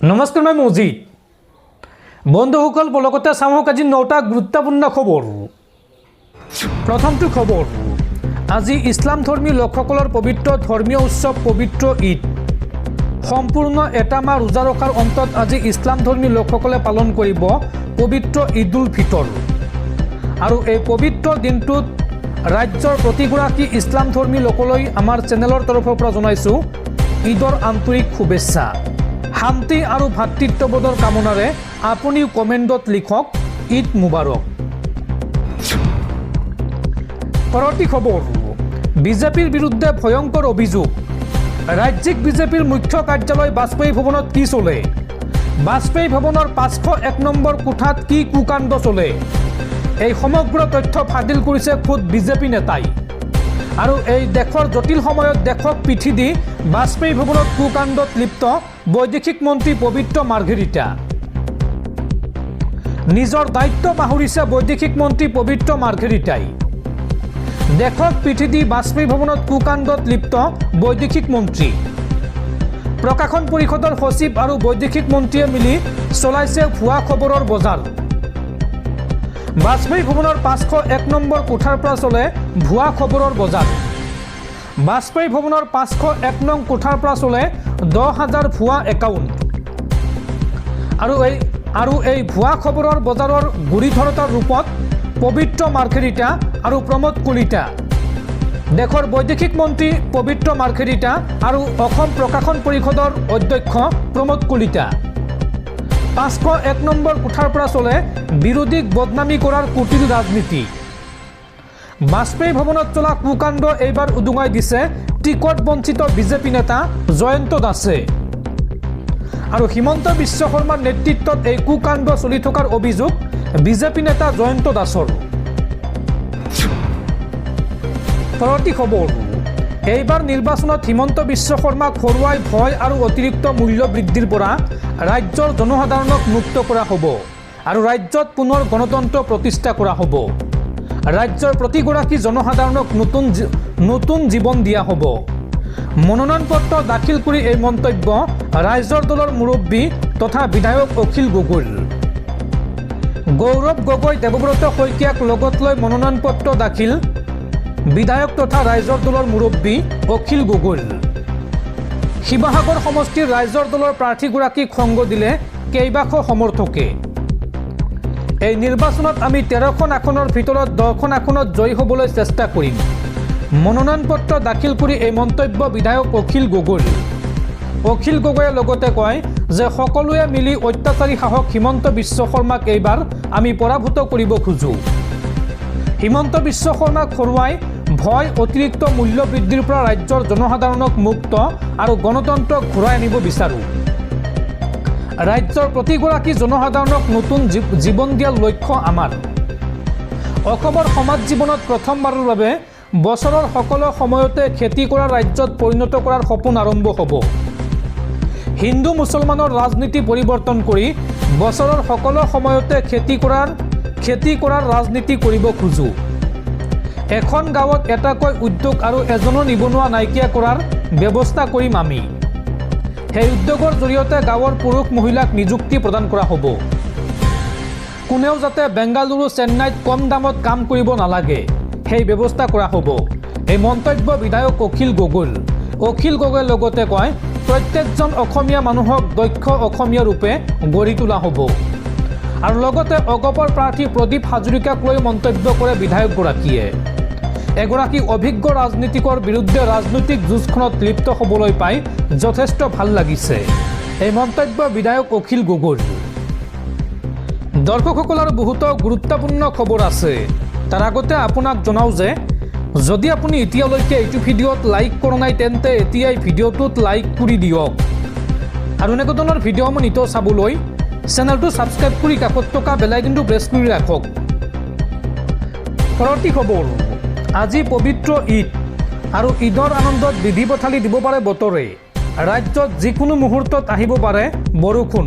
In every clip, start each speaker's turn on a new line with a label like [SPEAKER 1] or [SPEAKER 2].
[SPEAKER 1] নমস্কাৰ মই মজিদ বন্ধুসকল বলকতে চাওক আজি 9টা গুৰুত্বপূৰ্ণ খবৰ। প্ৰথমটো খবৰ, আজি ইছলাম ধৰ্মী লোকসকলৰ পবিত্ৰ ধৰ্মীয় উৎসৱ পবিত্ৰ ঈদ। সম্পূৰ্ণ এটা মাহ ৰোজা ৰখাৰ অন্তত আজি ইছলাম ধৰ্মী লোকসকলে পালন কৰিব পবিত্ৰ ঈদ উল ফিতৰ। আৰু এই পবিত্ৰ দিনটোত ৰাজ্যৰ প্ৰতিগৰাকী ইছলাম ধৰ্মী লোকলৈ আমাৰ চেনেলৰ তৰফৰ পৰা জনাইছোঁ ঈদৰ আন্তৰিক শুভেচ্ছা। শান্তি আৰু ভাতৃত্ববোধৰ কামনাৰে আপুনিও কমেণ্টত লিখক ঈদ মুবাৰক। পৰৱৰ্তী খবৰ, বিজেপিৰ বিৰুদ্ধে ভয়ংকৰ অভিযোগ। ৰাজ্যিক বিজেপিৰ মুখ্য কাৰ্যালয় বাজপেয়ী ভৱনত কি চলে? বাজপেয়ী ভৱনৰ 501 নম্বৰ কোঠাত কি কুকাণ্ড চলে? এই সমগ্ৰ তথ্য ফাদিল কৰিছে খুদ বিজেপি নেতাই। আৰু এই দেশৰ জটিল সময়ত দেশক পিঠি দি বাজপেয়ী ভৱনত কুকাণ্ডত লিপ্ত বৈদেশিক মন্ত্ৰী পবিত্ৰ মাৰ্ঘেৰিটা। নিজৰ দায়িত্ব পাহৰিছে বৈদেশিক মন্ত্ৰী পবিত্ৰ মাৰ্ঘেৰিটাই। দেশক পিঠি দি বাজপেয়ী ভৱনত কুকাণ্ডত লিপ্ত বৈদেশিক মন্ত্ৰী। প্ৰকাশন পৰিষদৰ সচিব আৰু বৈদেশিক মন্ত্ৰীয়ে মিলি চলাইছে ভুৱা খবৰৰ বজাৰ। বাজপেয়ী ভৱনৰ 501 নম্বৰ কোঠাৰ পৰা চলে ভুৱা খবৰৰ বজাৰ। বাজপেয়ী ভৱনৰ 501 নং কোঠাৰ পৰা চলে 10,000 ভুৱা একাউণ্ট। আৰু এই ভুৱা খবৰৰ বজাৰৰ গুৰি ধৰোঁতাৰ ৰূপত পবিত্ৰ মাৰ্ঘেৰিটা আৰু প্ৰমোদ কলিতা। দেশৰ বৈদেশিক মন্ত্ৰী পবিত্ৰ মাৰ্ঘেৰিটা আৰু অসম প্ৰকাশন পৰিষদৰ অধ্যক্ষ প্ৰমোদ কলিতা। 501 নম্বৰ কোঠাৰ পৰা চলে বিৰোধীক বদনামী কৰাৰ কুটিল ৰাজনীতি। বাজপেয়ী ভৱনত চলা কুকাণ্ড এইবাৰ উদুঙাই দিছে টিকট বঞ্চিত বিজেপি নেতা জয়ন্ত দাসে। আৰু হিমন্ত বিশ্ব শৰ্মাৰ নেতৃত্বত এই কুকাণ্ড চলি থকাৰ অভিযোগ বিজেপি নেতা জয়ন্ত দাসৰ। পৰৱৰ্তী খবৰ, এইবাৰ নিৰ্বাচনত হিমন্ত বিশ্ব শৰ্মাক হৰুৱাই ভয় আৰু অতিৰিক্ত মূল্য বৃদ্ধিৰ পৰা ৰাজ্যৰ জনসাধাৰণক মুক্ত কৰা হ'ব আৰু ৰাজ্যত পুনৰ গণতন্ত্ৰ প্ৰতিষ্ঠা কৰা হ'ব। ৰাজ্যৰ প্ৰতিগৰাকী জনসাধাৰণক নতুন জীৱন দিয়া হ'ব। মনোনয়ন পত্ৰ দাখিল কৰি এই মন্তব্য ৰাইজৰ দলৰ মুৰব্বী তথা বিধায়ক অখিল গগৈৰ। গৌৰৱ গগৈ দেৱব্ৰত শইকীয়াক লগত লৈ মনোনয়ন পত্ৰ দাখিল বিধায়ক তথা ৰাইজৰ দলৰ মুৰব্বী অখিল গগৈৰ। শিৱসাগৰ সমষ্টিৰ ৰাইজৰ দলৰ প্ৰাৰ্থীগৰাকীক সংগ দিলে কেইবাশ সমৰ্থকে। এই নিৰ্বাচনত আমি 13খন আসনৰ ভিতৰত 10খন আসনত জয়ী হ'বলৈ চেষ্টা কৰিম। মনোনয়ন পত্ৰ দাখিল কৰি এই মন্তব্য বিধায়ক অখিল গগৈৰ। অখিল গগৈয়ে লগতে কয় যে সকলোৱে মিলি অত্যাচাৰী শাসক হিমন্ত বিশ্ব শৰ্মাক এইবাৰ আমি পৰাভূত কৰিব খোজোঁ। হিমন্ত বিশ্ব শৰ্মাক হৰুৱাই ভয় অতিৰিক্ত মূল্য বৃদ্ধিৰ পৰা ৰাজ্যৰ জনসাধাৰণক মুক্ত আৰু গণতন্ত্ৰ ঘূৰাই আনিব বিচাৰোঁ। ৰাজ্যৰ প্ৰতিগৰাকী জনসাধাৰণক নতুন জীৱন দিয়াৰ লক্ষ্য আমাৰ। অসমৰ সমাজ জীৱনত প্ৰথমবাৰৰ বাবে বছৰৰ সকলো সময়তে খেতি কৰা ৰাজ্যত পৰিণত কৰাৰ সপোন আৰম্ভ হ'ব। হিন্দু মুছলমানৰ ৰাজনীতি পৰিৱৰ্তন কৰি বছৰৰ সকলো সময়তে খেতি কৰাৰ ৰাজনীতি কৰিব খোজোঁ। এখন গাঁৱত এটাকৈ উদ্যোগ আৰু এজনো নিবনুৱা নাইকিয়া কৰাৰ ব্যৱস্থা কৰিম আমি। সেই উদ্যোগৰ জৰিয়তে গাঁৱৰ পুৰুষ মহিলাক নিযুক্তি প্ৰদান কৰা হ'ব। কোনেও যাতে বেংগালুৰু চেন্নাইত কম দামত কাম কৰিব নালাগে সেই ব্যৱস্থা কৰা হ'ব। এই মন্তব্য বিধায়ক অখিল গগৈৰ। অখিল গগৈয়ে লগতে কয় প্ৰত্যেকজন অসমীয়া মানুহক দক্ষ অসমীয়া ৰূপে গঢ়ি তোলা হ'ব। আৰু লগতে অগপৰ প্ৰাৰ্থী প্ৰদীপ হাজৰিকাক লৈ মন্তব্য কৰে বিধায়কগৰাকীয়ে। এগৰাকী অভিজ্ঞ ৰাজনীতিকৰ বিৰুদ্ধে ৰাজনৈতিক যুঁজখনত লিপ্ত হ'বলৈ পাই যথেষ্ট ভাল লাগিছে। এই মন্তব্য বিধায়ক অখিল গগৈৰ। দৰ্শকসকল আৰু বহুতো গুৰুত্বপূৰ্ণ খবৰ আছে। তাৰ আগতে আপোনাক জনাওঁ যে যদি আপুনি এতিয়ালৈকে এইটো ভিডিঅ'ত লাইক কৰা নাই তেন্তে এতিয়াই ভিডিঅ'টোত লাইক কৰি দিয়ক। আৰু এনেকুৱা ধৰণৰ ভিডিঅ'সমূহ নিতৌ চাবলৈ চেনেলটো ছাবস্ক্ৰাইব কৰি কাষত থকা বেল আইকনটো প্ৰেছ কৰি ৰাখক। পৰৱৰ্তী খবৰ, আজি পবিত্ৰ ঈদ আৰু ঈদৰ আনন্দত বিধি পথালি দিব পাৰে বতৰে। ৰাজ্যত যিকোনো মুহূৰ্তত আহিব পাৰে বৰষুণ।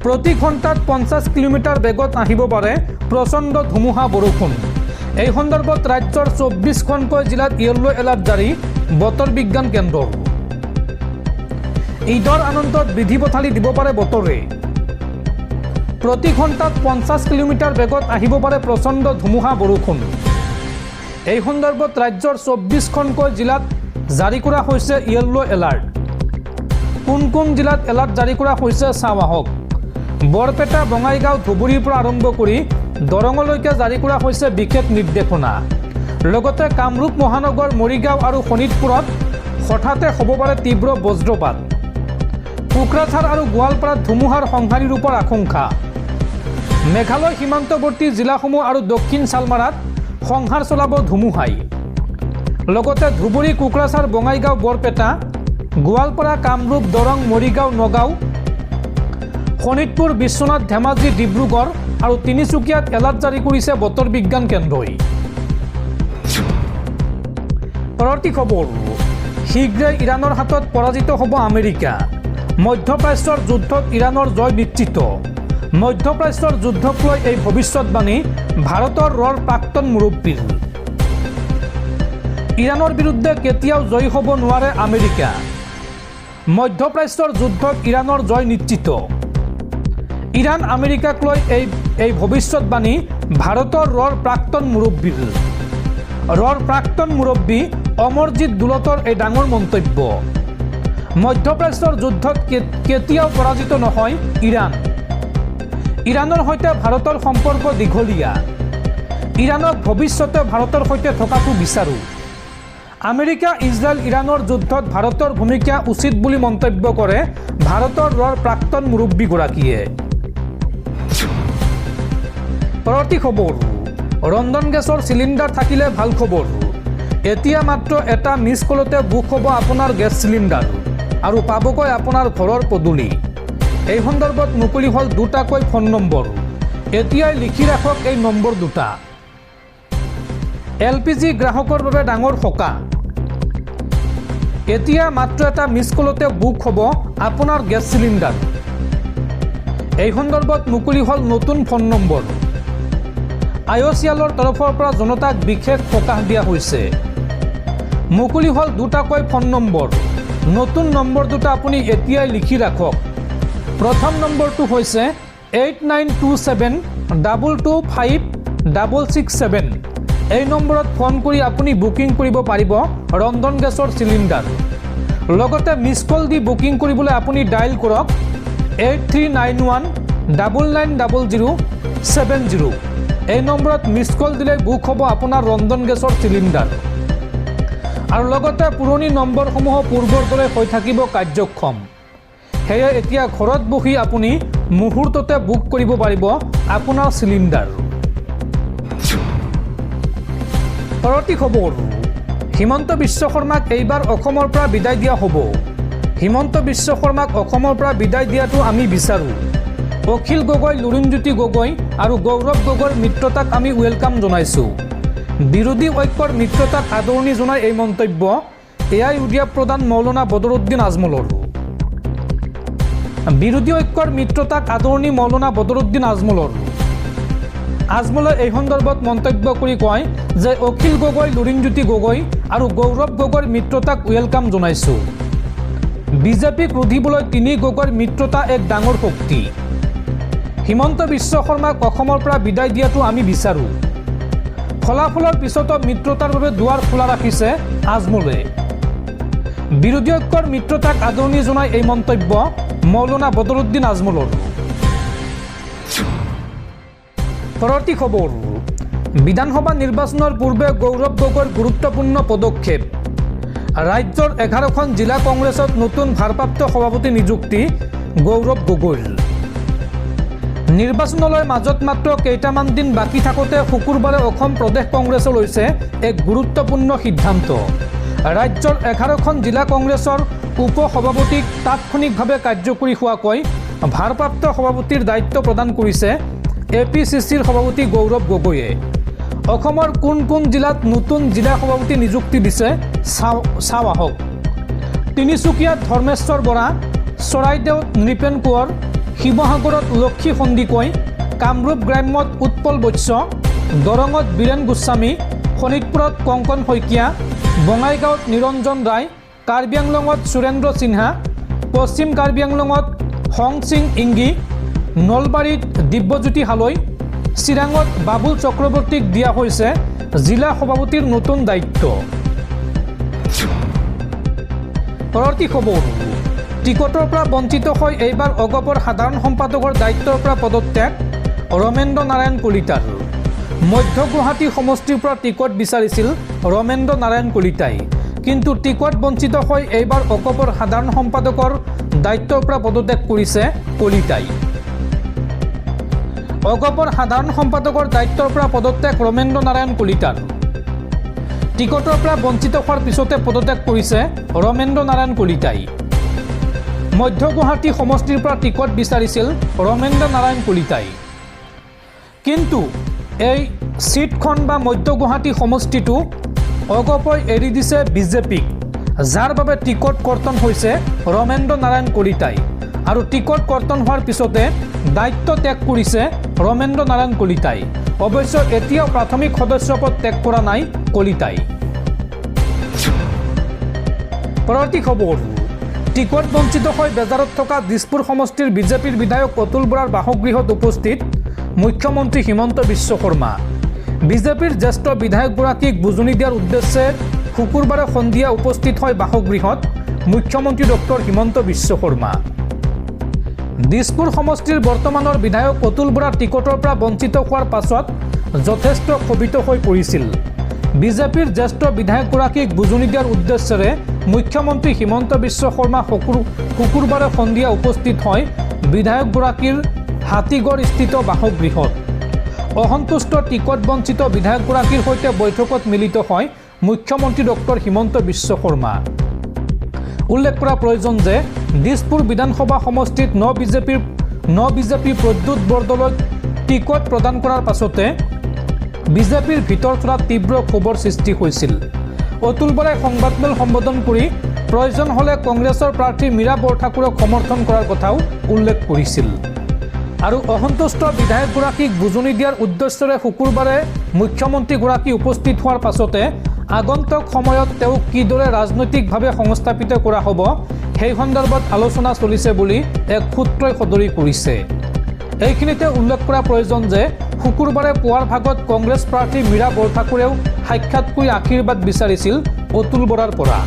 [SPEAKER 1] প্ৰতি ঘণ্টাত 50 কিলোমিটাৰ বেগত আহিব পাৰে প্ৰচণ্ড ধুমুহা বৰষুণ। এই সন্দৰ্ভত ৰাজ্যৰ 24খনকৈ জিলাত য়েল্লো এলাৰ্ট জাৰি বতৰ বিজ্ঞান কেন্দ্ৰৰ। ঈদৰ আনন্দত বিধি পথালি দিব পাৰে বতৰে। প্ৰতি ঘণ্টাত 50 কিলোমিটাৰ বেগত আহিব পাৰে প্ৰচণ্ড ধুমুহা বৰষুণ। এই সন্দৰ্ভত ৰাজ্যৰ 24খনকৈ জিলাত জাৰি কৰা হৈছে য়েল্লো এলাৰ্ট। কোন কোন জিলাত এলাৰ্ট জাৰি কৰা হৈছে চাওঁ আহক। বৰপেটা, বঙাইগাঁও, ধুবুৰীৰ পৰা আৰম্ভ কৰি দৰঙলৈকে জাৰি কৰা হৈছে বিশেষ নিৰ্দেশনা। লগতে কামৰূপ মহানগৰ, মৰিগাঁও আৰু শোণিতপুৰত হঠাতে হ'ব পাৰে তীব্ৰ বজ্ৰপাত। কোকৰাঝাৰ আৰু গোৱালপাৰাত ধুমুহাৰ সংহাৰী ৰূপৰ আশংকা। মেঘালয় সীমান্তৱৰ্তী জিলাসমূহ আৰু দক্ষিণ চালমাৰাত সংহাৰ চলাব ধুমুহাই। লগতে ধুবুৰী, কোকৰাঝাৰ, বঙাইগাঁও, বৰপেটা, গোৱালপাৰা, কামৰূপ, দৰং, মৰিগাঁও, নগাঁও, শোণিতপুৰ, বিশ্বনাথ, ধেমাজি, ডিব্ৰুগড় আৰু তিনিচুকীয়াত এলাৰ্ট জাৰি কৰিছে বতৰ বিজ্ঞান কেন্দ্ৰই। পৰৱৰ্তী খবৰ, শীঘ্ৰেই ইৰাণৰ হাতত পৰাজিত হ'ব আমেৰিকা। মধ্যপ্ৰাচ্যৰ যুদ্ধত ইৰাণৰ জয় নিশ্চিত। মধ্যপ্ৰাচ্যৰ যুদ্ধক লৈ এই ভৱিষ্যতবাণী ভাৰতৰ ৰৰ প্ৰাক্তন মুৰব্বীৰ। ইৰাণৰ বিৰুদ্ধে কেতিয়াও জয়ী হ'ব নোৱাৰে আমেৰিকা। মধ্যপ্ৰাচ্যৰ যুদ্ধত ইৰাণৰ জয় নিশ্চিত। ইৰাণ আমেৰিকাক লৈ এই ভৱিষ্যতবাণী ভাৰতৰ ৰৰ প্ৰাক্তন মুৰব্বীৰ। ৰৰ প্ৰাক্তন মুৰব্বী অমৰজিৎ দোলতৰ এই ডাঙৰ মন্তব্য। মধ্যপ্ৰাচ্যৰ যুদ্ধত কেতিয়াও পৰাজিত নহয় ইৰাণ। ইৰাণৰ সৈতে ভাৰতৰ সম্পৰ্ক দীঘলীয়া। ইৰাণক ভৱিষ্যতে ভাৰতৰ সৈতে থকাটো বিচাৰোঁ। আমেৰিকা, ইজৰাইল, ইৰাণৰ যুদ্ধত ভাৰতৰ ভূমিকা উচিত বুলি মন্তব্য কৰে ভাৰতৰ ৰৰ প্ৰাক্তন মুৰব্বীগৰাকীয়ে। পৰৱৰ্তী খবৰ, ৰন্ধন গেছৰ চিলিণ্ডাৰ থাকিলে ভাল খবৰ। এতিয়া মাত্ৰ এটা মিছ কলতে বুক হ'ব আপোনাৰ গেছ চিলিণ্ডাৰ আৰু পাবগৈ আপোনাৰ ঘৰৰ পদূলি। এই সন্দৰ্ভত মুকলি হ'ল দুটাকৈ ফোন নম্বৰ। এতিয়াই লিখি ৰাখক এই নম্বৰ দুটা। LPG গ্ৰাহকৰ বাবে ডাঙৰ সকাহ। এতিয়া মাত্ৰ এটা মিছ কলতে বুক হ'ব আপোনাৰ গেছ চিলিণ্ডাৰ। এই সন্দৰ্ভত মুকলি হ'ল নতুন ফোন নম্বৰ। IOCL তৰফৰ পৰা জনতাক বিশেষ সকাহ দিয়া হৈছে। মুকলি হ'ল দুটাকৈ ফোন নম্বৰ। নতুন নম্বৰ দুটা আপুনি এতিয়াই লিখি ৰাখক। প্ৰথম নম্বৰটো হৈছে 8927225667। এই নম্বৰত ফোন কৰি আপুনি বুকিং কৰিব পাৰিব ৰন্ধন গেছৰ চিলিণ্ডাৰ। লগতে মিছ কল দি বুকিং কৰিবলৈ আপুনি ডায়েল কৰক 8391990070। এই নম্বৰত মিছ কল দিলে বুক হ'ব আপোনাৰ ৰন্ধন গেছৰ চিলিণ্ডাৰ। আৰু লগতে পুৰণি নম্বৰসমূহ পূৰ্বৰ দৰে হৈ থাকিব কাৰ্যক্ষম। সেয়ে এতিয়া ঘৰত বহি আপুনি মুহূৰ্ততে বুক কৰিব পাৰিব আপোনাৰ চিলিণ্ডাৰ। পৰৱৰ্তী খবৰ, হিমন্ত বিশ্ব শৰ্মাক এইবাৰ অসমৰ পৰা বিদায় দিয়া হ'ব। হিমন্ত বিশ্ব শৰ্মাক অসমৰ পৰা বিদায় দিয়াটো আমি বিচাৰোঁ। অখিল গগৈ, লুৰিণজ্যোতি গগৈ আৰু গৌৰৱ গগৈৰ মিত্ৰতাক আমি ৱেলকাম জনাইছোঁ। বিৰোধী ঐক্যৰ মিত্ৰতাক আদৰণি জনাই এই মন্তব্য AIUDF প্ৰধান মৌলানা বদৰুদ্দিন আজমলৰ। বিৰোধী ঐক্যৰ মিত্ৰতাক আদৰণি মৌলানা বদৰুদ্দিন আজমলৰ। আজমলে এই সন্দৰ্ভত মন্তব্য কৰি কয় যে অখিল গগৈ, লুৰিণজ্যোতি গগৈ আৰু গৌৰৱ গগৈৰ মিত্ৰতাক ৱেলকাম জনাইছোঁ। বিজেপিক ৰুধিবলৈ তিনি গগৈৰ মিত্ৰতা এক ডাঙৰ শক্তি। হিমন্ত বিশ্ব শৰ্মাক অসমৰ পৰা বিদায় দিয়াটো আমি বিচাৰোঁ। ফলাফলৰ পিছতো মিত্ৰতাৰ বাবে দুৱাৰ খোলা ৰাখিছে আজমলে। বিৰোধী ঐক্যৰ মিত্ৰতাক আদৰণি জনাই এই মন্তব্য মৌলানা বদৰুদ্দিন আজমলৰ। পৰৱৰ্তী খবৰ, বিধানসভা নিৰ্বাচনৰ পূৰ্বে গৌৰৱ গগৈৰ গুৰুত্বপূৰ্ণ পদক্ষেপ। ৰাজ্যৰ 11খন জিলা কংগ্ৰেছত নতুন ভাৰপ্ৰাপ্ত সভাপতি নিযুক্তি গৌৰৱ গগৈৰ। নিৰ্বাচনলৈ মাজত মাত্ৰ কেইটামান দিন বাকী থাকোঁতে শুকুৰবাৰে অসম প্ৰদেশ কংগ্ৰেছে লৈছে এক গুৰুত্বপূৰ্ণ সিদ্ধান্ত। ৰাজ্যৰ 11খন জিলা কংগ্ৰেছৰ উপ সভাপতিক তাৎক্ষণিকভাৱে কাৰ্যকৰী হোৱাকৈ ভাৰপ্ৰাপ্ত সভাপতিৰ দায়িত্ব প্ৰদান কৰিছে APCCৰ সভাপতি গৌৰৱ গগৈয়ে। অসমৰ কোন কোন জিলাত নতুন জিলা সভাপতি নিযুক্তি দিছে চাওঁ আহক। তিনিচুকীয়াত ধৰ্মেশ্বৰ বৰা, চৰাইদেউত নৃপেন কোঁৱৰ, শিৱসাগৰত লক্ষী সন্দিকৈ, কামৰূপ গ্ৰাম্যত উৎপল বৈশ্য, দৰঙত বীৰেন গোস্বামী, শোণিতপুৰত কংকন শইকীয়া, বঙাইগাঁৱত নিৰঞ্জন ৰায়, কাৰ্বি আংলঙত সুৰেন্দ্ৰ সিনহা, পশ্চিম কাৰ্বি আংলঙত হং সিং ইংগি, নলবাৰীত দিব্যজ্যোতি হালৈ, চিৰাঙত বাবুল চক্ৰৱৰ্তীক দিয়া হৈছে জিলা সভাপতিৰ নতুন দায়িত্ব। পৰৱৰ্তী খবৰ, টিকটৰ পৰা বঞ্চিত হৈ এইবাৰ অগপৰ সাধাৰণ সম্পাদকৰ দায়িত্বৰ পৰা পদত্যাগ ৰমেন্দ্ৰ নাৰায়ণ কলিতাৰ। মধ্য গুৱাহাটী সমষ্টিৰ পৰা টিকট বিচাৰিছিল ৰমেন্দ্ৰ নাৰায়ণ কলিতাই, কিন্তু টিকট বঞ্চিত হৈ এইবাৰ অগপৰ সাধাৰণ সম্পাদকৰ দায়িত্বৰ পৰা পদত্যাগ কৰিছে কলিতাই। অগপৰ সাধাৰণ সম্পাদকৰ দায়িত্বৰ পৰা পদত্যাগ ৰমেন্দ্ৰ নাৰায়ণ কলিতাৰ। টিকটৰ পৰা বঞ্চিত হোৱাৰ পিছতে পদত্যাগ কৰিছে ৰমেন্দ্ৰ নাৰায়ণ কলিতাই। মধ্য গুৱাহাটী সমষ্টিৰ পৰা টিকট বিচাৰিছিল ৰমেন্দ্ৰ নাৰায়ণ কলিতাই, কিন্তু এই সিটখন বা মধ্য গুৱাহাটী সমষ্টিটো অগপই এৰি দিছে বিজেপিক, যাৰ বাবে টিকট কৰ্তন হৈছে ৰমেন্দ্ৰ নাৰায়ণ কলিতাই। আৰু টিকট কৰ্তন হোৱাৰ পিছতে দায়িত্ব ত্যাগ কৰিছে ৰমেন্দ্ৰ নাৰায়ণ কলিতাই। অৱশ্যে এতিয়াও প্ৰাথমিক সদস্য পদ ত্যাগ কৰা নাই কলিতাই। পৰৱৰ্তী খবৰ, টিকট বঞ্চিত হৈ বেজাৰত থকা দিছপুৰ সমষ্টিৰ বিজেপিৰ বিধায়ক অতুল বৰাৰ বাসগৃহত উপস্থিত মুখ্যমন্ত্ৰী হিমন্ত বিশ্ব শৰ্মা। বিজেপিৰ জ্যেষ্ঠ বিধায়কগৰাকীক বুজনি দিয়াৰ উদ্দেশ্যে শুকুৰবাৰে সন্ধিয়া উপস্থিত হয় বাসগৃহত মুখ্যমন্ত্ৰী ডক্টৰ হিমন্ত বিশ্ব শৰ্মা। দিছপুৰ সমষ্টিৰ বৰ্তমানৰ বিধায়ক অতুল বৰা টিকটৰ পৰা বঞ্চিত হোৱাৰ পাছত যথেষ্ট ক্ষোভিত হৈ পৰিছিল। বিজেপিৰ জ্যেষ্ঠ বিধায়কগৰাকীক বুজনি দিয়াৰ উদ্দেশ্যেৰে মুখ্যমন্ত্ৰী হিমন্ত বিশ্ব শৰ্মা শুকুৰবাৰে সন্ধিয়া উপস্থিত হয় বিধায়কগৰাকীৰ হাতীগড়স্থিত বাসগৃহত। অসন্তুষ্ট টিকট বঞ্চিত বিধায়কগৰাকীৰ সৈতে বৈঠকত মিলিত হয় মুখ্যমন্ত্ৰী ডক্টৰ হিমন্ত বিশ্ব শৰ্মা। উল্লেখ কৰা প্ৰয়োজন যে দিছপুৰ বিধানসভা সমষ্টিত ন বিজেপি প্ৰদ্যুৎ বৰদলৈক টিকট প্ৰদান কৰাৰ পাছতে বিজেপিৰ ভিতৰ চলাত তীব্ৰ ক্ষোভৰ সৃষ্টি হৈছিল। অতুল বৰাই সংবাদমেল সম্বোধন কৰি প্ৰয়োজন হ'লে কংগ্ৰেছৰ প্ৰাৰ্থী মীৰা বৰঠাকুৰক সমৰ্থন কৰাৰ কথাও উল্লেখ কৰিছিল। আৰু অসন্তুষ্ট বিধায়কগৰাকীক বুজনি দিয়াৰ উদ্দেশ্যেৰে শুকুৰবাৰে মুখ্যমন্ত্ৰীগৰাকী উপস্থিত হোৱাৰ পাছতে আগন্তুক সময়ত তেওঁক কিদৰে ৰাজনৈতিকভাৱে সংস্থাপিত কৰা হ'ব সেই সন্দৰ্ভত আলোচনা চলিছে বুলি এক সূত্ৰই সদৰি কৰিছে। এইখিনিতে উল্লেখ কৰা প্ৰয়োজন যে শুকুৰবাৰে পুৱাৰ ভাগত কংগ্ৰেছ প্ৰাৰ্থী মীৰা বৰঠাকুৰেও সাক্ষাৎ কৰি আশীৰ্বাদ বিচাৰিছিল অতুল বৰাৰ পৰা।